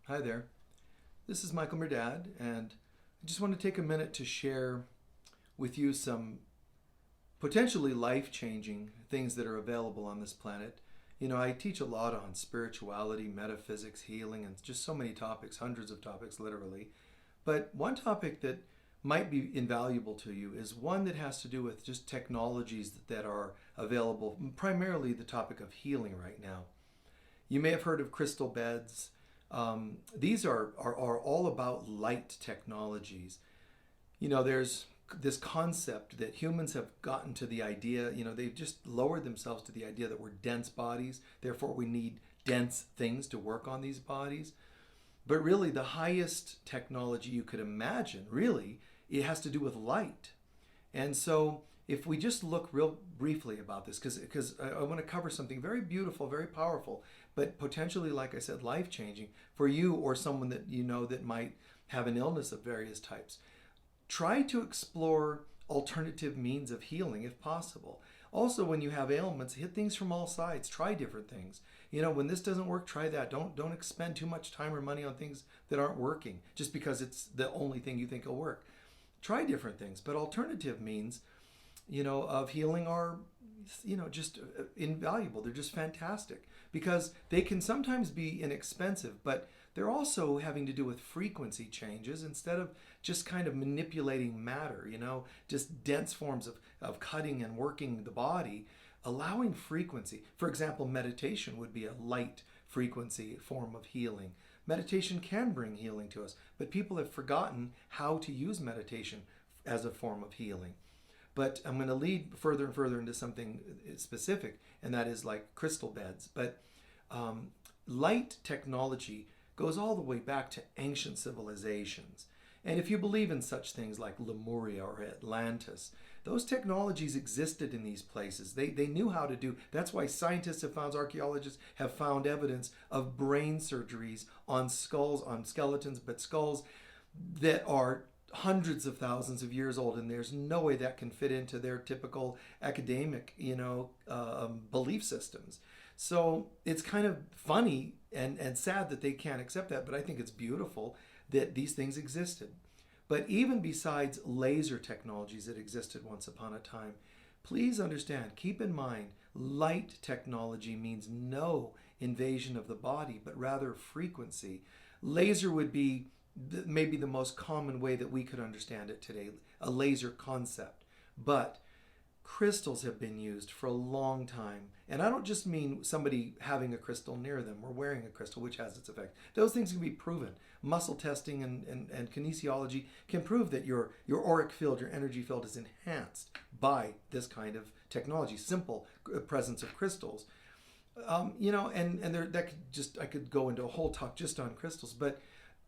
Hi there. This is Michael Mirdad, and I just want to take a minute to share with you some potentially life-changing things that are available on this planet. I teach a lot on spirituality, metaphysics, healing, and just so many topics, hundreds of topics literally. But one topic that might be invaluable to you is one that has to do with just technologies that are available, primarily the topic of healing right now. You may have heard of crystal beds. These are all about light technologies. There's this concept that humans have gotten to the idea, they've just lowered themselves to the idea that we're dense bodies, therefore we need dense things to work on these bodies. But really, the highest technology you could imagine, really, it has to do with light. And so, if we just look real briefly about this, because I want to cover something very beautiful, very powerful, but potentially, like I said, life changing for you or someone that you know that might have an illness of various types. Try to explore alternative means of healing if possible. Also, when you have ailments, hit things from all sides. Try different things. When this doesn't work, try that. Don't expend too much time or money on things that aren't working just because it's the only thing you think will work. Try different things, but alternative means of healing are, just invaluable. They're just fantastic because they can sometimes be inexpensive, but they're also having to do with frequency changes instead of just kind of manipulating matter, just dense forms of cutting and working the body, allowing frequency. For example, meditation would be a light frequency form of healing. Meditation can bring healing to us, but people have forgotten how to use meditation as a form of healing. But I'm going to lead further and further into something specific, and that is like crystal beds. But light technology goes all the way back to ancient civilizations. And if you believe in such things like Lemuria or Atlantis, those technologies existed in these places. They knew how to do. That's why scientists have found, archaeologists have found evidence of brain surgeries on skulls, on skeletons, but skulls that are hundreds of thousands of years old, and there's no way that can fit into their typical academic, belief systems. So it's kind of funny and sad that they can't accept that, but I think it's beautiful that these things existed. But even besides laser technologies that existed once upon a time, please understand, keep in mind, light technology means no invasion of the body, but rather frequency. Laser would be maybe the most common way that we could understand it today, a laser concept. But crystals have been used for a long time. And I don't just mean somebody having a crystal near them or wearing a crystal, which has its effect. Those things can be proven. Muscle testing and kinesiology can prove that your auric field, your energy field is enhanced by this kind of technology, simple presence of crystals. And there, that could just, I could go into a whole talk just on crystals, but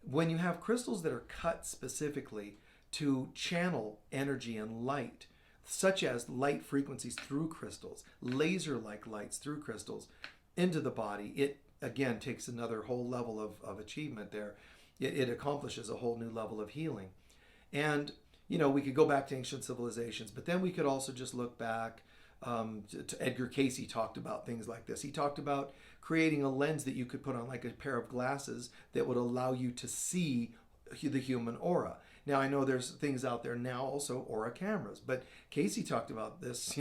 when you have crystals that are cut specifically to channel energy and light, such as light frequencies through crystals, laser-like lights through crystals into the body, it again takes another whole level of achievement there. It accomplishes a whole new level of healing. And, we could go back to ancient civilizations, but then we could also just look back to Edgar Cayce talked about things like this. He talked about creating a lens that you could put on like a pair of glasses that would allow you to see the human aura. Now, I know there's things out there now, also aura cameras, but Cayce talked about this,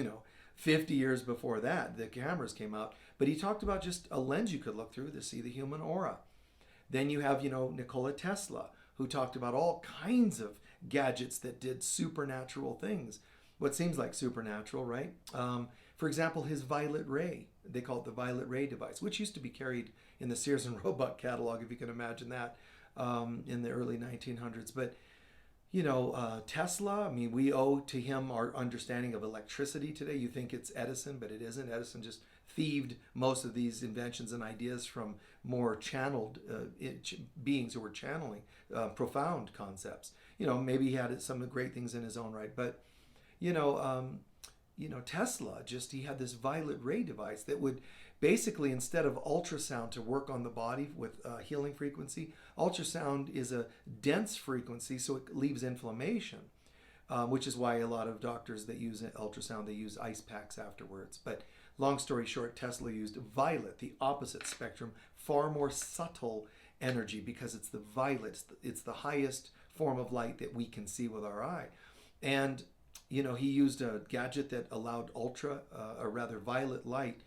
50 years before that, the cameras came out, but he talked about just a lens you could look through to see the human aura. Then you have, Nikola Tesla, who talked about all kinds of gadgets that did supernatural things. What seems like supernatural, right? For example, his violet ray, they call it the violet ray device, which used to be carried in the Sears and Roebuck catalog, if you can imagine that, in the early 1900s. But Tesla, I mean, we owe to him our understanding of electricity today. You think it's Edison, but it isn't. Edison just thieved most of these inventions and ideas from more channeled beings who were channeling profound concepts. Maybe he had some great things in his own right, but Tesla he had this violet ray device that would basically, instead of ultrasound to work on the body with healing frequency, ultrasound is a dense frequency, so it leaves inflammation, which is why a lot of doctors that use ultrasound, they use ice packs afterwards. But long story short, Tesla used violet, the opposite spectrum, far more subtle energy, because it's the violet, it's the highest form of light that we can see with our eye. And he used a gadget that allowed violet light,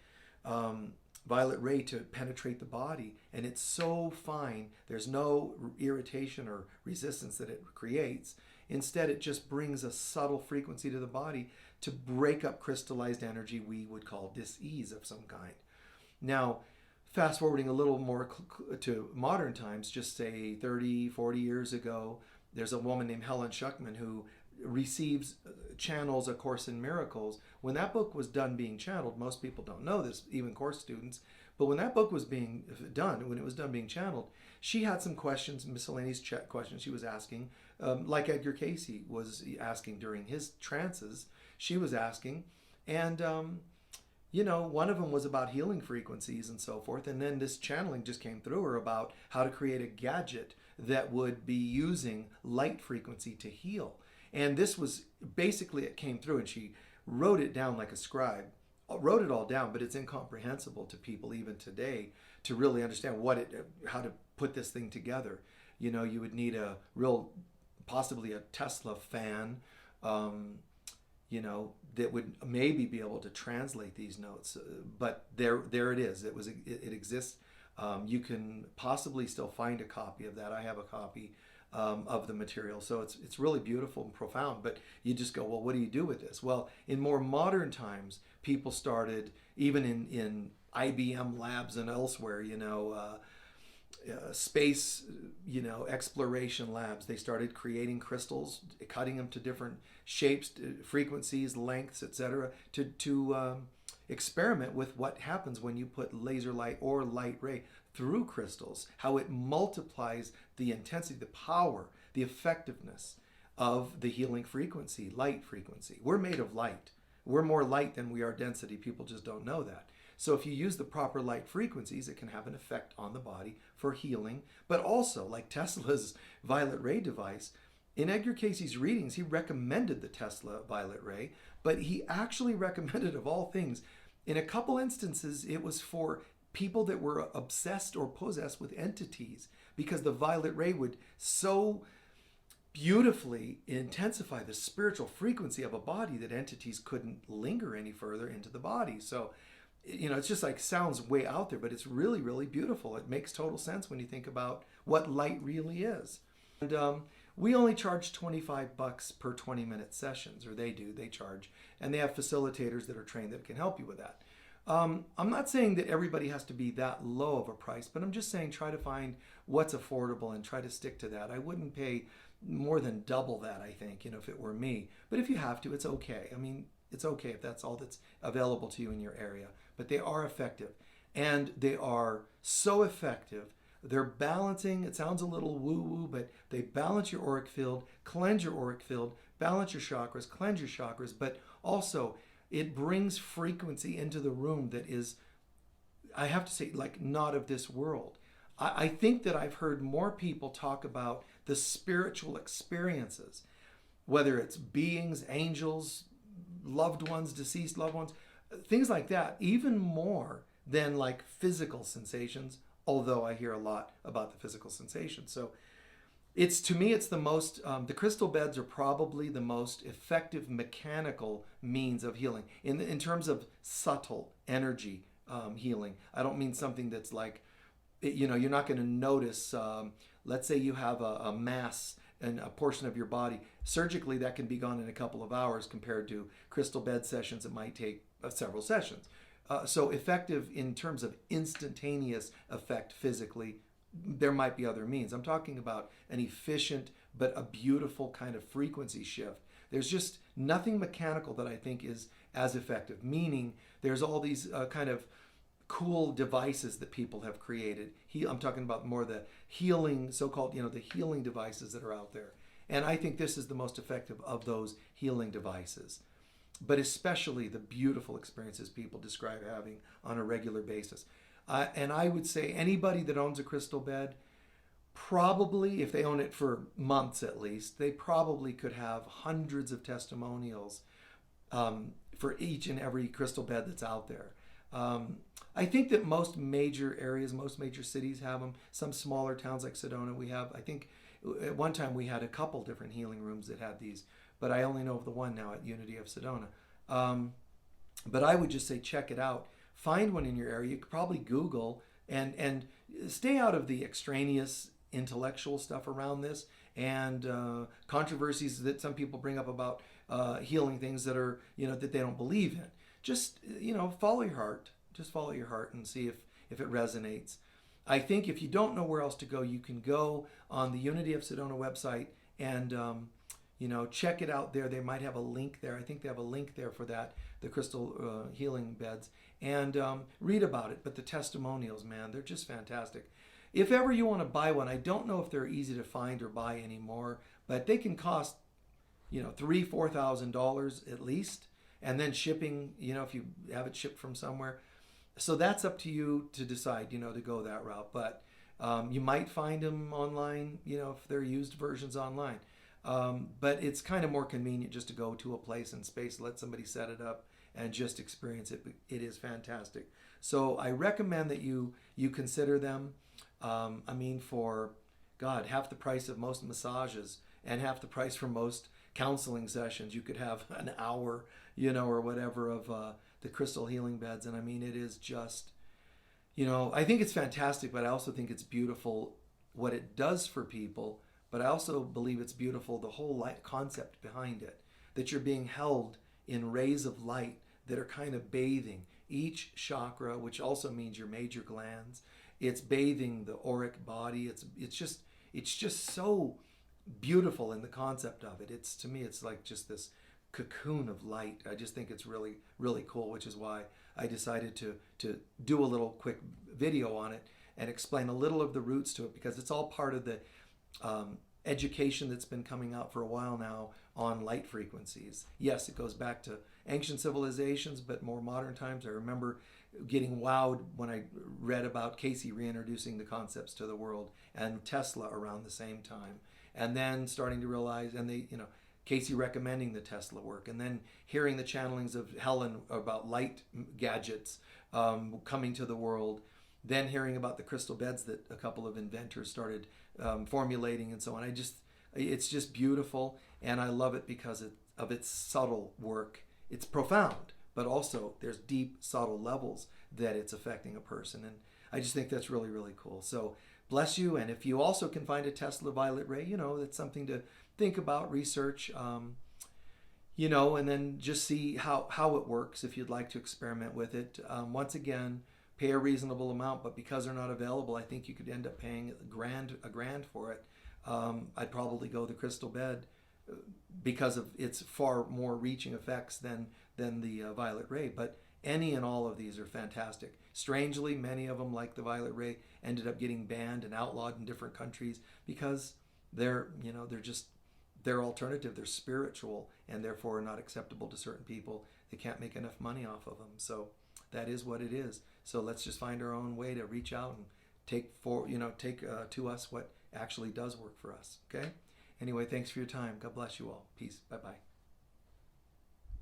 violet ray to penetrate the body, and it's so fine, there's no irritation or resistance that it creates. Instead, it just brings a subtle frequency to the body to break up crystallized energy we would call dis-ease of some kind. Now, fast forwarding a little more to modern times, just say 30, 40 years ago, there's a woman named Helen Schuckman who channels A Course in Miracles. When that book was done being channeled, most people don't know this, even course students, but when that book was being done, when it was done being channeled, she had some questions, miscellaneous questions she was asking, like Edgar Casey was asking during his trances, she was asking, and one of them was about healing frequencies and so forth, and then this channeling just came through her about how to create a gadget that would be using light frequency to heal. And this was basically, it came through, and she wrote it down like a scribe, wrote it all down, but it's incomprehensible to people even today to really understand how to put this thing together. You would need possibly a Tesla fan, that would maybe be able to translate these notes. But there it is. It exists. You can possibly still find a copy of that. I have a copy of the material. So it's really beautiful and profound, but you just go, well, what do you do with this? Well, in more modern times, people started, even in IBM labs and elsewhere, space, exploration labs, they started creating crystals, cutting them to different shapes, frequencies, lengths, etc., to experiment with what happens when you put laser light or light ray through crystals, how it multiplies the intensity, the power, the effectiveness of the healing frequency, light frequency. We're made of light. We're more light than we are density. People just don't know that. So if you use the proper light frequencies, it can have an effect on the body for healing, but also, like Tesla's violet ray device, in Edgar Casey's readings, he recommended the Tesla violet ray, but he actually recommended, of all things, in a couple instances, it was for people that were obsessed or possessed with entities, because the violet ray would so beautifully intensify the spiritual frequency of a body that entities couldn't linger any further into the body. So, it's just like, sounds way out there, but it's really, really beautiful. It makes total sense when you think about what light really is. And we only charge $25 per 20-minute sessions, or they charge, and they have facilitators that are trained that can help you with that. I'm not saying that everybody has to be that low of a price, but I'm just saying try to find what's affordable and try to stick to that. I wouldn't pay more than double that, I think, if it were me. But if you have to, it's okay. I mean, it's okay if that's all that's available to you in your area. But they are effective. And they are so effective. They're balancing, it sounds a little woo-woo, but they balance your auric field, cleanse your auric field, balance your chakras, cleanse your chakras, but also it brings frequency into the room that is, I have to say, like, not of this world. I think that I've heard more people talk about the spiritual experiences, whether it's beings, angels, loved ones, deceased loved ones, things like that, even more than like physical sensations, although I hear a lot about the physical sensations. So to me, it's the most, the crystal beds are probably the most effective mechanical means of healing in terms of subtle energy healing. I don't mean something that's like, you're not going to notice, let's say you have a mass in a portion of your body. Surgically, that can be gone in a couple of hours compared to crystal bed sessions that might take several sessions. So effective in terms of instantaneous effect physically, there might be other means. I'm talking about an efficient but a beautiful kind of frequency shift. There's just nothing mechanical that I think is as effective, meaning there's all these kind of cool devices that people have created. I'm talking about more the healing, so-called, the healing devices that are out there. And I think this is the most effective of those healing devices, but especially the beautiful experiences people describe having on a regular basis. And I would say anybody that owns a crystal bed, probably, if they own it for months at least, they probably could have hundreds of testimonials for each and every crystal bed that's out there. I think that most major areas, most major cities have them. Some smaller towns like Sedona, we have. I think at one time we had a couple different healing rooms that had these, but I only know of the one now at Unity of Sedona. But I would just say check it out. Find one in your area. You could probably Google and stay out of the extraneous intellectual stuff around this and controversies that some people bring up about healing things that are, that they don't believe in. Just, follow your heart. Just follow your heart and see if it resonates. I think if you don't know where else to go, you can go on the Unity of Sedona website and check it out there. They might have a link there. I think they have a link there for that, the crystal healing beds, and read about it. But the testimonials, man, they're just fantastic. If ever you want to buy one, I don't know if they're easy to find or buy anymore, but they can cost, $3,000-$4,000 at least, and then shipping, if you have it shipped from somewhere. So that's up to you to decide, to go that route. But you might find them online, if they're used versions online. But it's kind of more convenient just to go to a place in space, let somebody set it up, and just experience it. It is fantastic. So I recommend that you consider them. For half the price of most massages and half the price for most counseling sessions, you could have an hour, or whatever of the crystal healing beds. And it is just, I think it's fantastic, but I also think it's beautiful what it does for people. But I also believe it's beautiful, the whole light concept behind it, that you're being held in rays of light that are kind of bathing each chakra, which also means your major glands. It's bathing the auric body. It's just so beautiful in the concept of it. To me, it's like just this cocoon of light. I just think it's really, really cool, which is why I decided to do a little quick video on it and explain a little of the roots to it, because it's all part of the education that's been coming out for a while now on light frequencies. Yes, it goes back to ancient civilizations, but more modern times. I remember getting wowed when I read about Casey reintroducing the concepts to the world, and Tesla around the same time, and then starting to realize, and Casey recommending the Tesla work, and then hearing the channelings of Helen about light gadgets coming to the world, then hearing about the crystal beds that a couple of inventors started formulating and so on. It's just beautiful, and I love it because of its subtle work. It's profound, but also there's deep, subtle levels that it's affecting a person, and I just think that's really, really cool. So bless you, and if you also can find a Tesla violet ray, that's something to think about, research, and then just see how it works if you'd like to experiment with it. Once again, pay a reasonable amount, but because they're not available, I think you could end up paying a grand for it. I'd probably go the crystal bed because of its far more reaching effects than the violet ray. But any and all of these are fantastic. Strangely, many of them, like the violet ray, ended up getting banned and outlawed in different countries because they're alternative, they're spiritual, and therefore are not acceptable to certain people. They can't make enough money off of them. So that is what it is. So let's just find our own way to reach out and take to us what actually does work for us. Okay? Anyway, thanks for your time. God bless you all. Peace. Bye-bye.